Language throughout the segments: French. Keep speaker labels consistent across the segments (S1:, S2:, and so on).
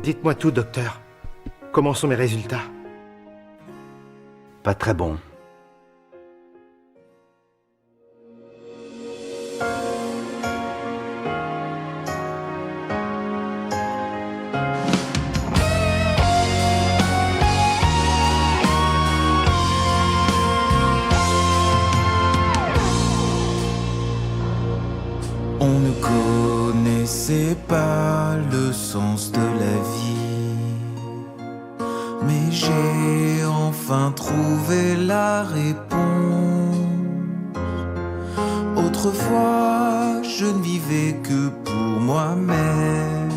S1: Dites-moi tout, docteur. Comment sont mes résultats?
S2: Pas très bon.
S3: On ne connaissait pas le sens de la vie, mais j'ai enfin trouvé la réponse. Autrefois, je ne vivais que pour moi-même,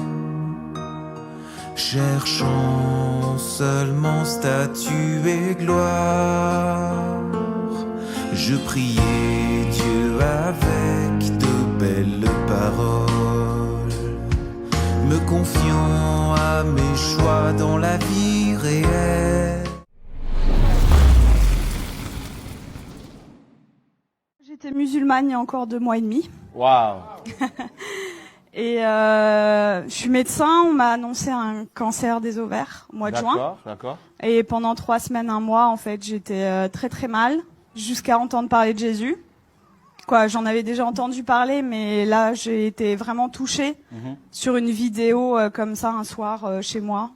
S3: cherchant seulement statut et gloire. Je priais Dieu avec de belles paroles, me confiant à mes choix dans la vie réelle.
S4: J'étais musulmane il y a encore 2 mois et demi.
S5: Waouh.
S4: Et je suis médecin, on m'a annoncé un cancer des ovaires au mois de juin.
S5: D'accord, d'accord.
S4: Et pendant 3 semaines, 1 mois, en fait, j'étais très très mal, jusqu'à entendre parler de Jésus. Quoi, j'en avais déjà entendu parler, mais là, j'ai été vraiment touchée sur une vidéo comme ça un soir chez moi.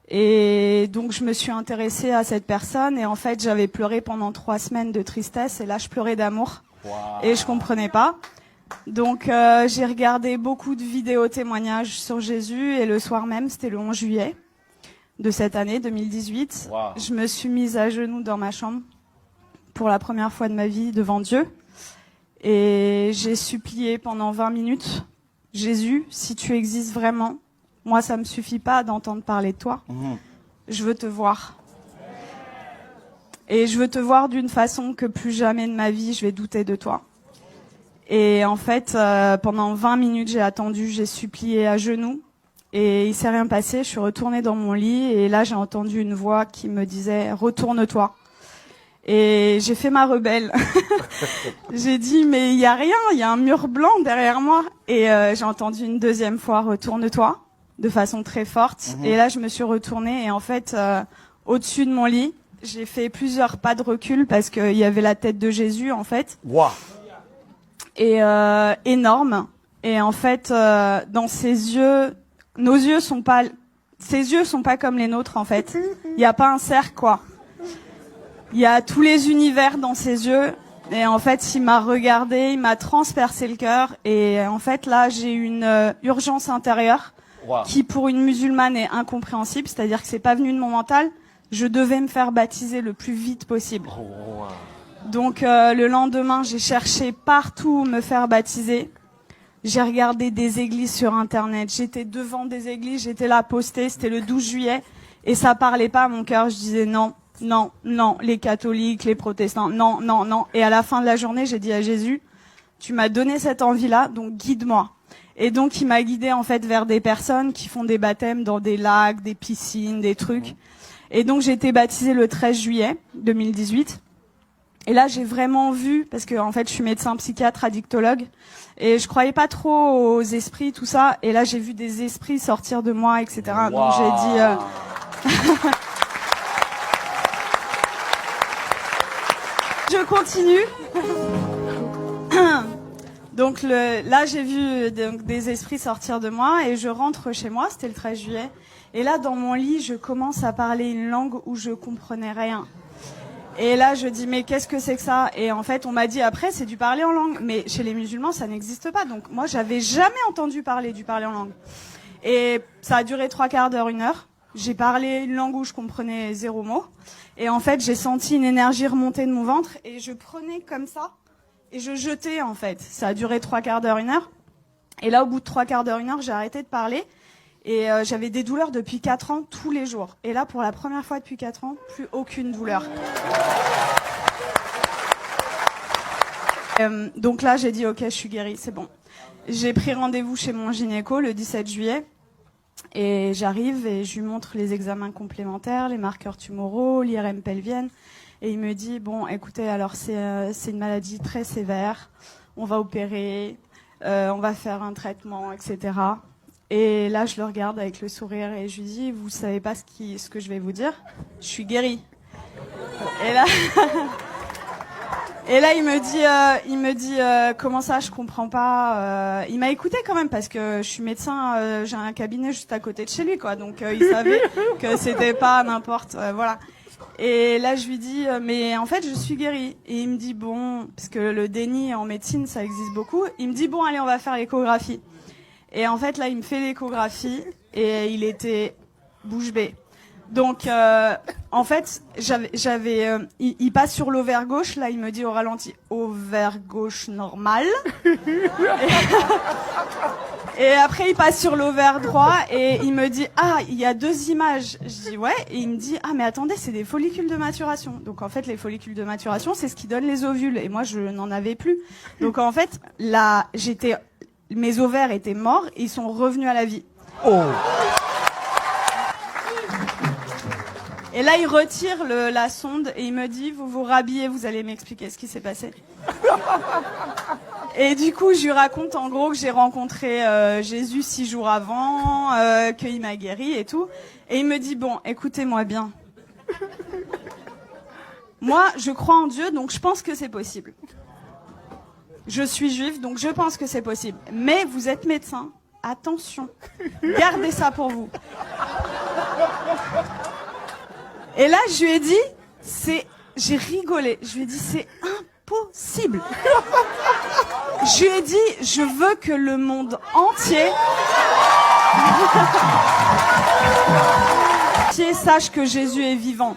S4: Et donc, je me suis intéressée à cette personne. Et en fait, j'avais pleuré pendant 3 semaines de tristesse. Et là, je pleurais d'amour.
S5: Wow.
S4: Et je comprenais pas. Donc, j'ai regardé beaucoup de vidéos témoignages sur Jésus. Et le soir même, c'était le 11 juillet de cette année, 2018.
S5: Wow.
S4: Je me suis mise à genoux dans ma chambre pour la première fois de ma vie devant Dieu. Et j'ai supplié pendant 20 minutes, Jésus, si tu existes vraiment, moi ça me suffit pas d'entendre parler de toi. Je veux te voir. Et je veux te voir d'une façon que plus jamais de ma vie je vais douter de toi. Et en fait, pendant 20 minutes j'ai attendu, j'ai supplié à genoux. Et il s'est rien passé, je suis retournée dans mon lit et là j'ai entendu une voix qui me disait « Retourne-toi ». Et j'ai fait ma rebelle. J'ai dit mais il y a rien, il y a un mur blanc derrière moi. Et j'ai entendu une deuxième fois retourne-toi de façon très forte. Et là je me suis retournée et en fait au-dessus de mon lit, j'ai fait plusieurs pas de recul parce qu'il y avait la tête de Jésus en fait.
S5: Wow.
S4: Et énorme. Et en fait dans ses yeux, nos yeux sont pas, ses yeux sont pas comme les nôtres en fait. Il y a pas un cercle quoi. Il y a tous les univers dans ses yeux et en fait, il m'a regardé, il m'a transpercé le cœur et en fait là, j'ai une urgence intérieure
S5: Wow.
S4: qui pour une musulmane est incompréhensible, c'est-à-dire que c'est pas venu de mon mental, je devais me faire baptiser le plus vite possible.
S5: Oh, wow.
S4: Donc le lendemain, j'ai cherché partout où me faire baptiser. J'ai regardé des églises sur internet, j'étais devant des églises, j'étais là postée, c'était le 12 juillet et ça parlait pas à mon cœur, je disais non. Non, non, les catholiques, les protestants, non, non, non. Et à la fin de la journée, j'ai dit à Jésus, tu m'as donné cette envie-là, donc guide-moi. Et donc, il m'a guidée en fait vers des personnes qui font des baptêmes dans des lacs, des piscines, des trucs. Et donc, j'ai été baptisée le 13 juillet 2018. Et là, j'ai vraiment vu, parce que en fait, je suis médecin psychiatre, addictologue, et je croyais pas trop aux esprits, tout ça. Et là, j'ai vu des esprits sortir de moi, etc.
S5: Wow.
S4: Donc, j'ai dit... Je continue. Donc là, j'ai vu des esprits sortir de moi et je rentre chez moi, c'était le 13 juillet. Et là, dans mon lit, je commence à parler une langue où je comprenais rien. Et là, je dis, mais qu'est-ce que c'est que ça? Et en fait, on m'a dit, après, c'est du parler en langue. Mais chez les musulmans, ça n'existe pas. Donc moi, j'avais jamais entendu parler du parler en langue. Et ça a duré 3/4 d'heure, 1 heure. J'ai parlé une langue où je comprenais 0 mot. Et en fait, j'ai senti une énergie remonter de mon ventre et je prenais comme ça et je jetais en fait. Ça a duré 3/4 d'heure, 1 heure. Et là, au bout de 3/4 d'heure, 1 heure, j'ai arrêté de parler et j'avais des douleurs depuis 4 ans tous les jours. Et là, pour la première fois depuis 4 ans, plus aucune douleur. Donc là, j'ai dit ok, je suis guérie, c'est bon. J'ai pris rendez-vous chez mon gynéco le 17 juillet. Et j'arrive et je lui montre les examens complémentaires, les marqueurs tumoraux, l'IRM pelvienne. Et il me dit, bon, écoutez, alors c'est une maladie très sévère, on va opérer, on va faire un traitement, etc. Et là, je le regarde avec le sourire et je lui dis, vous savez pas ce que je vais vous dire? Je suis guérie. Et là, il me dit, comment ça, je comprends pas. Il m'a écouté quand même parce que je suis médecin, j'ai un cabinet juste à côté de chez lui, quoi. Donc il savait que c'était pas n'importe, voilà. Et là, je lui dis, mais en fait, je suis guérie. Et il me dit, bon, parce que le déni en médecine, ça existe beaucoup. Il me dit, bon, allez, on va faire l'échographie. Et en fait, là, il me fait l'échographie et il était bouche bée. Donc, en fait, il passe sur l'ovaire gauche. Là, il me dit au ralenti, ovaire gauche normal. Et après, il passe sur l'ovaire droit et il me dit, ah, il y a 2 images. Je dis, ouais. Et il me dit, ah, mais attendez, c'est des follicules de maturation. Donc, en fait, les follicules de maturation, c'est ce qui donne les ovules. Et moi, je n'en avais plus. Donc, en fait, là, mes ovaires étaient morts et ils sont revenus à la vie.
S1: Oh.
S4: Et là, il retire la sonde et il me dit, vous vous rhabillez, vous allez m'expliquer ce qui s'est passé. Et du coup, je lui raconte en gros que j'ai rencontré Jésus 6 jours avant, qu'il m'a guéri et tout. Et il me dit, bon, écoutez-moi bien. Moi, je crois en Dieu, donc je pense que c'est possible. Je suis juive, donc je pense que c'est possible. Mais vous êtes médecin, attention, gardez ça pour vous. Et là, je lui ai dit, j'ai rigolé. Je lui ai dit, c'est impossible. Je lui ai dit, je veux que le monde entier sache que Jésus est vivant.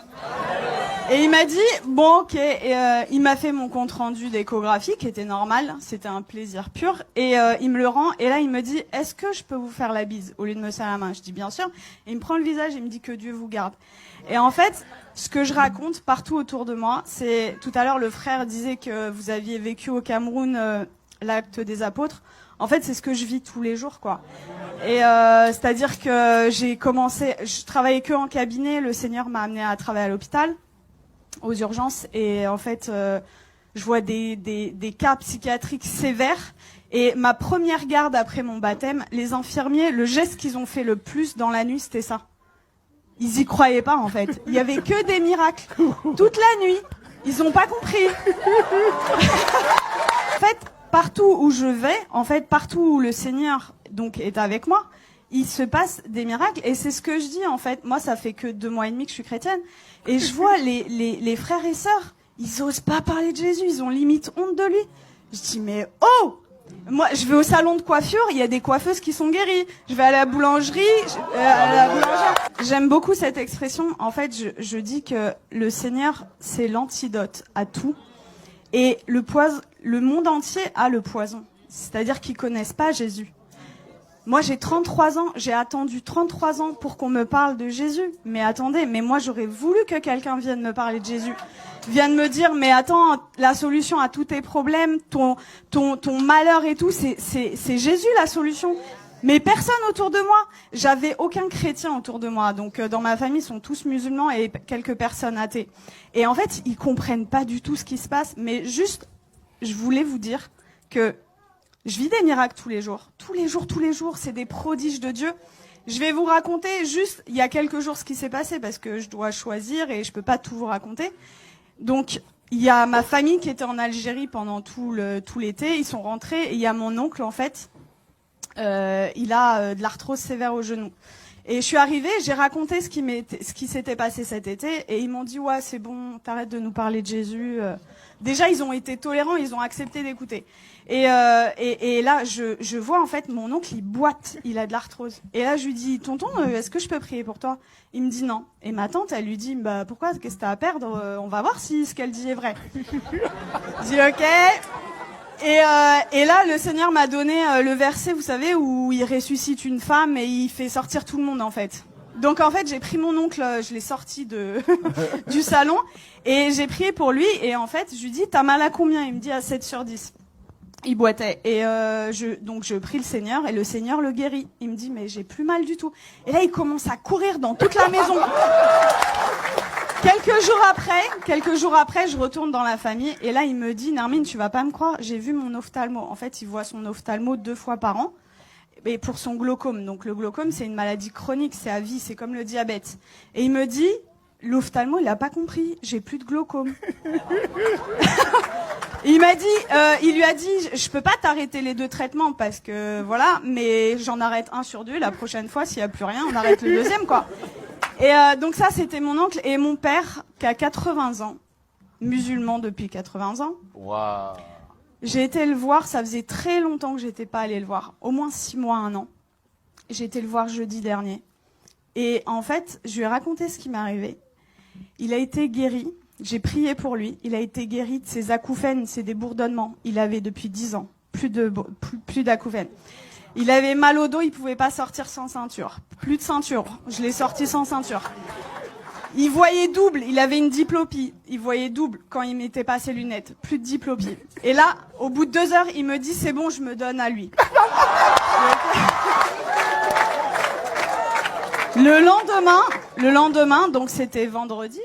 S4: Et il m'a dit, bon, ok, et il m'a fait mon compte rendu d'échographie, qui était normal, c'était un plaisir pur, et il me le rend, et là il me dit, est-ce que je peux vous faire la bise, au lieu de me serrer la main? Je dis, bien sûr, et il me prend le visage, et il me dit, que Dieu vous garde. Et en fait, ce que je raconte partout autour de moi, c'est, tout à l'heure le frère disait que vous aviez vécu au Cameroun l'acte des apôtres, en fait c'est ce que je vis tous les jours, quoi. Et c'est-à-dire que je travaillais que en cabinet, le Seigneur m'a amené à travailler à l'hôpital, aux urgences, et en fait je vois des cas psychiatriques sévères, et ma première garde après mon baptême, les infirmiers, le geste qu'ils ont fait le plus dans la nuit, c'était ça. Ils y croyaient pas, en fait. Il y avait que des miracles toute la nuit. Ils ont pas compris. En fait, partout où je vais, partout où le Seigneur donc est avec moi, il se passe des miracles, et c'est ce que je dis, en fait. Moi, ça fait que 2 mois et demi que je suis chrétienne, et je vois les frères et sœurs, ils osent pas parler de Jésus, ils ont limite honte de lui. Je dis, mais oh! Moi, je vais au salon de coiffure, il y a des coiffeuses qui sont guéries. Je vais à la boulangerie, J'aime beaucoup cette expression. En fait, je dis que le Seigneur, c'est l'antidote à tout. Et le monde entier a le poison. C'est-à-dire qu'ils connaissent pas Jésus. Moi, j'ai 33 ans, j'ai attendu 33 ans pour qu'on me parle de Jésus. Mais attendez, mais moi, j'aurais voulu que quelqu'un vienne me parler de Jésus. Vienne me dire, mais attends, la solution à tous tes problèmes, ton malheur et tout, c'est Jésus la solution. Mais personne autour de moi. J'avais aucun chrétien autour de moi. Donc, dans ma famille, ils sont tous musulmans et quelques personnes athées. Et en fait, ils comprennent pas du tout ce qui se passe. Mais juste, je voulais vous dire que je vis des miracles tous les jours. Tous les jours, c'est des prodiges de Dieu. Je vais vous raconter juste, il y a quelques jours, ce qui s'est passé, parce que je dois choisir et je peux pas tout vous raconter. Donc, il y a ma famille qui était en Algérie pendant tout l'été. Ils sont rentrés, et il y a mon oncle, en fait, il a de l'arthrose sévère au genou. Et je suis arrivée, j'ai raconté ce qui s'était passé cet été, et ils m'ont dit, ouais, c'est bon, t'arrêtes de nous parler de Jésus. Déjà, ils ont été tolérants, ils ont accepté d'écouter. Et là, je vois, en fait, mon oncle, il boite, il a de l'arthrose. Et là, je lui dis, tonton, est-ce que je peux prier pour toi? Il me dit non. Et ma tante, elle lui dit, bah, pourquoi? Qu'est-ce que t'as à perdre? On va voir si ce qu'elle dit est vrai. Je dis, ok. Et là, le Seigneur m'a donné le verset, vous savez, où il ressuscite une femme et il fait sortir tout le monde, en fait. Donc, en fait, j'ai pris mon oncle, je l'ai sorti du salon, et j'ai prié pour lui, et en fait, je lui dis, t'as mal à combien? Il me dit, à 7/10. Il boitait. Et donc je prie le Seigneur, et le Seigneur le guérit. Il me dit, mais j'ai plus mal du tout. Et là, il commence à courir dans toute la maison. Quelques jours après, je retourne dans la famille, et là, il me dit, Nermine, tu vas pas me croire, j'ai vu mon ophtalmo. En fait, il voit son ophtalmo 2 fois par an. et pour son glaucome. Donc le glaucome, c'est une maladie chronique, c'est à vie, c'est comme le diabète. Et il me dit, l'ophtalmo, il a pas compris, j'ai plus de glaucome. Il lui a dit, je peux pas t'arrêter les 2 traitements parce que voilà, mais j'en arrête 1 sur 2. La prochaine fois, s'il y a plus rien, on arrête le 2e, quoi. Et donc ça, c'était mon oncle et mon père qui a 80 ans, musulman depuis 80 ans.
S2: Waouh.
S4: J'ai été le voir, ça faisait très longtemps que j'étais pas allée le voir, au moins 6 mois, 1 an. J'ai été le voir jeudi dernier. Et en fait, je lui ai raconté ce qui m'est arrivé. Il a été guéri. J'ai prié pour lui. Il a été guéri de ses acouphènes, c'est des bourdonnements. Il avait depuis 10 ans plus d'acouphènes. Il avait mal au dos, il pouvait pas sortir sans ceinture. Plus de ceinture. Je l'ai sorti sans ceinture. Il voyait double, il avait une diplopie. Il voyait double quand il mettait pas ses lunettes. Plus de diplopie. Et là, au bout de 2 heures, il me dit, c'est bon, je me donne à lui. Le lendemain, donc c'était vendredi,